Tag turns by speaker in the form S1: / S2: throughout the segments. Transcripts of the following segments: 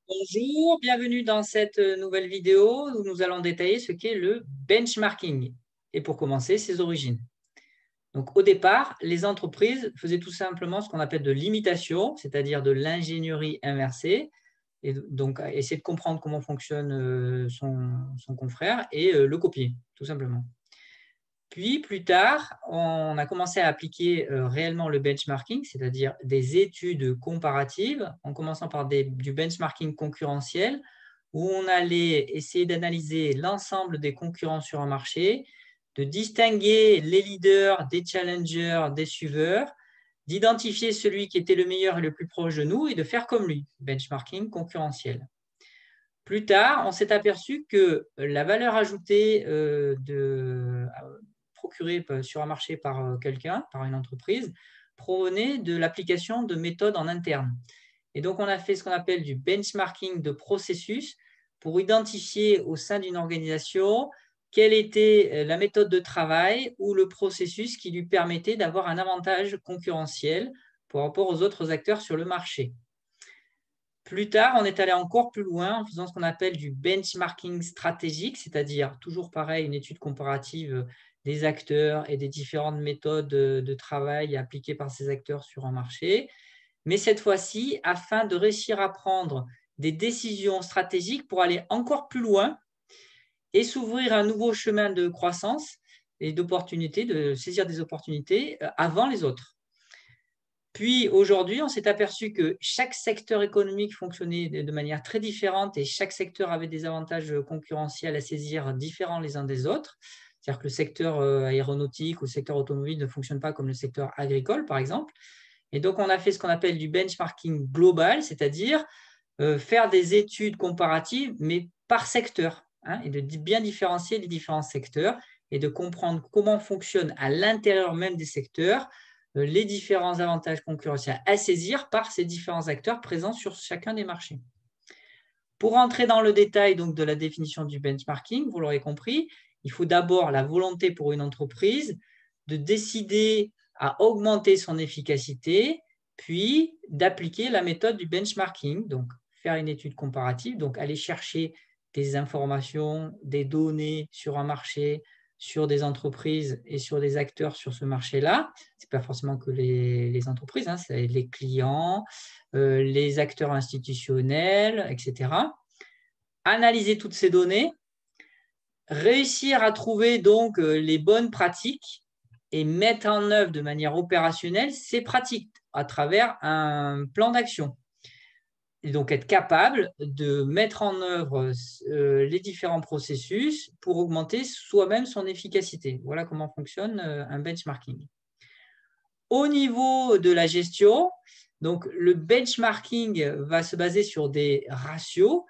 S1: Bonjour, bienvenue dans cette nouvelle vidéo où nous allons détailler ce qu'est le benchmarking et pour commencer, ses origines. Donc, au départ, les entreprises faisaient tout simplement ce qu'on appelle de l'imitation, c'est-à-dire de l'ingénierie inversée, et donc essayer de comprendre comment fonctionne son confrère et le copier, tout simplement. Puis, plus tard, on a commencé à appliquer réellement le benchmarking, c'est-à-dire des études comparatives, en commençant par du benchmarking concurrentiel, où on allait essayer d'analyser l'ensemble des concurrents sur un marché, de distinguer les leaders des challengers, des suiveurs, d'identifier celui qui était le meilleur et le plus proche de nous et de faire comme lui, benchmarking concurrentiel. Plus tard, on s'est aperçu que la valeur ajoutée procurée sur un marché par quelqu'un, par une entreprise, provenait de l'application de méthodes en interne. Et donc, on a fait ce qu'on appelle du benchmarking de processus pour identifier au sein d'une organisation quelle était la méthode de travail ou le processus qui lui permettait d'avoir un avantage concurrentiel par rapport aux autres acteurs sur le marché. Plus tard, on est allé encore plus loin en faisant ce qu'on appelle du benchmarking stratégique, c'est-à-dire toujours pareil, une étude comparative des acteurs et des différentes méthodes de travail appliquées par ces acteurs sur un marché. Mais cette fois-ci, afin de réussir à prendre des décisions stratégiques pour aller encore plus loin et s'ouvrir un nouveau chemin de croissance et d'opportunités, de saisir des opportunités avant les autres. Puis aujourd'hui, on s'est aperçu que chaque secteur économique fonctionnait de manière très différente et chaque secteur avait des avantages concurrentiels à saisir différents les uns des autres. C'est-à-dire que le secteur aéronautique ou le secteur automobile ne fonctionne pas comme le secteur agricole, par exemple. Et donc, on a fait ce qu'on appelle du benchmarking global, c'est-à-dire faire des études comparatives, mais par secteur, hein, et de bien différencier les différents secteurs et de comprendre comment fonctionnent à l'intérieur même des secteurs les différents avantages concurrentiels à saisir par ces différents acteurs présents sur chacun des marchés. Pour entrer dans le détail donc, de la définition du benchmarking, vous l'aurez compris, il faut d'abord la volonté pour une entreprise de décider à augmenter son efficacité, puis d'appliquer la méthode du benchmarking, donc faire une étude comparative, donc aller chercher des informations, des données sur un marché, sur des entreprises et sur des acteurs sur ce marché-là. Ce n'est pas forcément que les entreprises, hein, c'est les clients, les acteurs institutionnels, etc. Analyser toutes ces données, réussir à trouver donc les bonnes pratiques et mettre en œuvre de manière opérationnelle ces pratiques à travers un plan d'action. Et donc être capable de mettre en œuvre les différents processus pour augmenter soi-même son efficacité. Voilà comment fonctionne un benchmarking. Au niveau de la gestion, donc le benchmarking va se baser sur des ratios,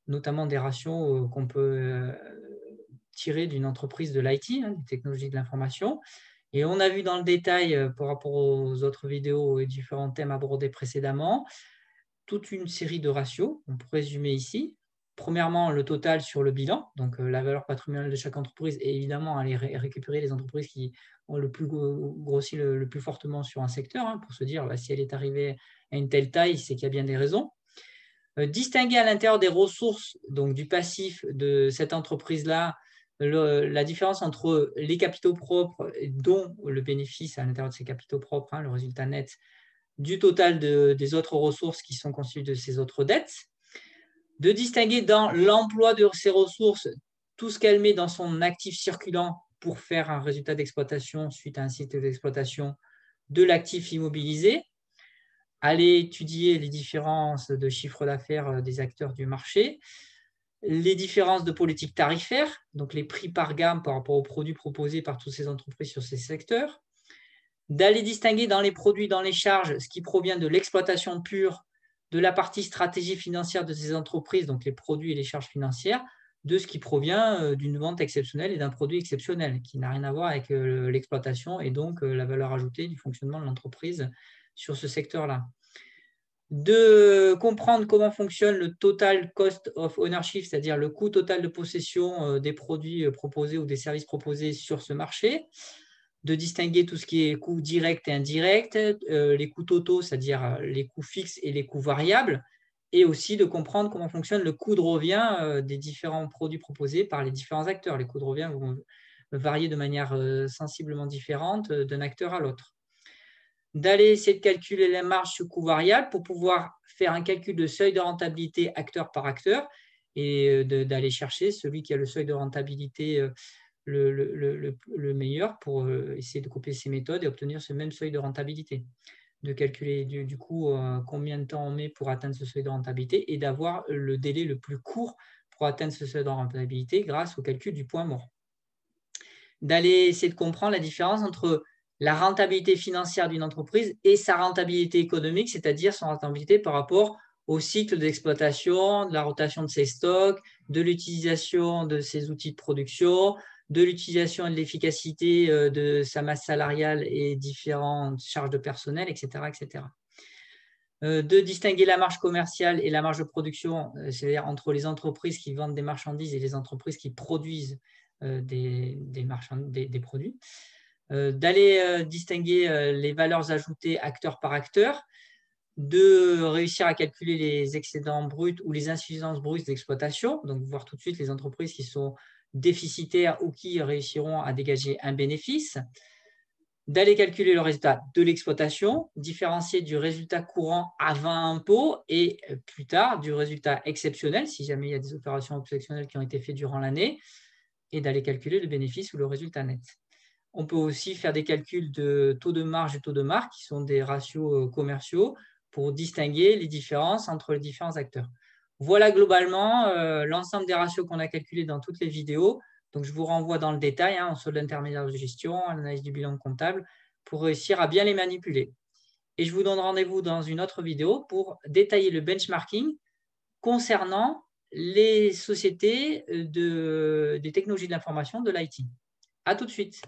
S1: notamment des ratios qu'on peut tirer d'une entreprise de l'IT, hein, des technologies de l'information. Et on a vu dans le détail, par rapport aux autres vidéos et différents thèmes abordés précédemment, toute une série de ratios, on peut résumer ici. Premièrement, le total sur le bilan, donc la valeur patrimoniale de chaque entreprise, et évidemment aller récupérer les entreprises qui ont le plus grossi le plus fortement sur un secteur, hein, pour se dire bah, si elle est arrivée à une telle taille, c'est qu'il y a bien des raisons. Distinguer à l'intérieur des ressources, donc du passif de cette entreprise-là, la différence entre les capitaux propres, dont le bénéfice à l'intérieur de ces capitaux propres, hein, le résultat net, du total des autres ressources qui sont constituées de ces autres dettes, de distinguer dans l'emploi de ces ressources tout ce qu'elle met dans son actif circulant pour faire un résultat d'exploitation suite à un cycle d'exploitation de l'actif immobilisé, aller étudier les différences de chiffre d'affaires des acteurs du marché, les différences de politique tarifaire, donc les prix par gamme par rapport aux produits proposés par toutes ces entreprises sur ces secteurs, d'aller distinguer dans les produits, dans les charges, ce qui provient de l'exploitation pure, de la partie stratégie financière de ces entreprises, donc les produits et les charges financières, de ce qui provient d'une vente exceptionnelle et d'un produit exceptionnel, qui n'a rien à voir avec l'exploitation et donc la valeur ajoutée du fonctionnement de l'entreprise sur ce secteur-là. De comprendre comment fonctionne le total cost of ownership, c'est-à-dire le coût total de possession des produits proposés ou des services proposés sur ce marché, de distinguer tout ce qui est coûts directs et indirects, les coûts totaux, c'est-à-dire les coûts fixes et les coûts variables, et aussi de comprendre comment fonctionne le coût de revient des différents produits proposés par les différents acteurs. Les coûts de revient vont varier de manière sensiblement différente d'un acteur à l'autre. D'aller essayer de calculer les marges sur coût variable pour pouvoir faire un calcul de seuil de rentabilité acteur par acteur et d'aller chercher celui qui a le seuil de rentabilité le meilleur pour essayer de couper ces méthodes et obtenir ce même seuil de rentabilité. De calculer du coup combien de temps on met pour atteindre ce seuil de rentabilité et d'avoir le délai le plus court pour atteindre ce seuil de rentabilité grâce au calcul du point mort. D'aller essayer de comprendre la différence entre la rentabilité financière d'une entreprise et sa rentabilité économique, c'est-à-dire son rentabilité par rapport au cycle d'exploitation, de la rotation de ses stocks, de l'utilisation de ses outils de production, de l'utilisation et de l'efficacité de sa masse salariale et différentes charges de personnel, etc. etc. De distinguer la marge commerciale et la marge de production, c'est-à-dire entre les entreprises qui vendent des marchandises et les entreprises qui produisent des produits. D'aller distinguer les valeurs ajoutées acteur par acteur, de réussir à calculer les excédents bruts ou les insuffisances brutes d'exploitation, donc voir tout de suite les entreprises qui sont déficitaires ou qui réussiront à dégager un bénéfice, d'aller calculer le résultat de l'exploitation, différencier du résultat courant avant impôt et plus tard du résultat exceptionnel, si jamais il y a des opérations exceptionnelles qui ont été faites durant l'année, et d'aller calculer le bénéfice ou le résultat net. On peut aussi faire des calculs de taux de marge et taux de marque, qui sont des ratios commerciaux, pour distinguer les différences entre les différents acteurs. Voilà globalement l'ensemble des ratios qu'on a calculés dans toutes les vidéos. Donc, je vous renvoie dans le détail, en solde intermédiaire de gestion, à l'analyse du bilan comptable, pour réussir à bien les manipuler. Et je vous donne rendez-vous dans une autre vidéo pour détailler le benchmarking concernant les sociétés des technologies de l'information de l'IT. À tout de suite.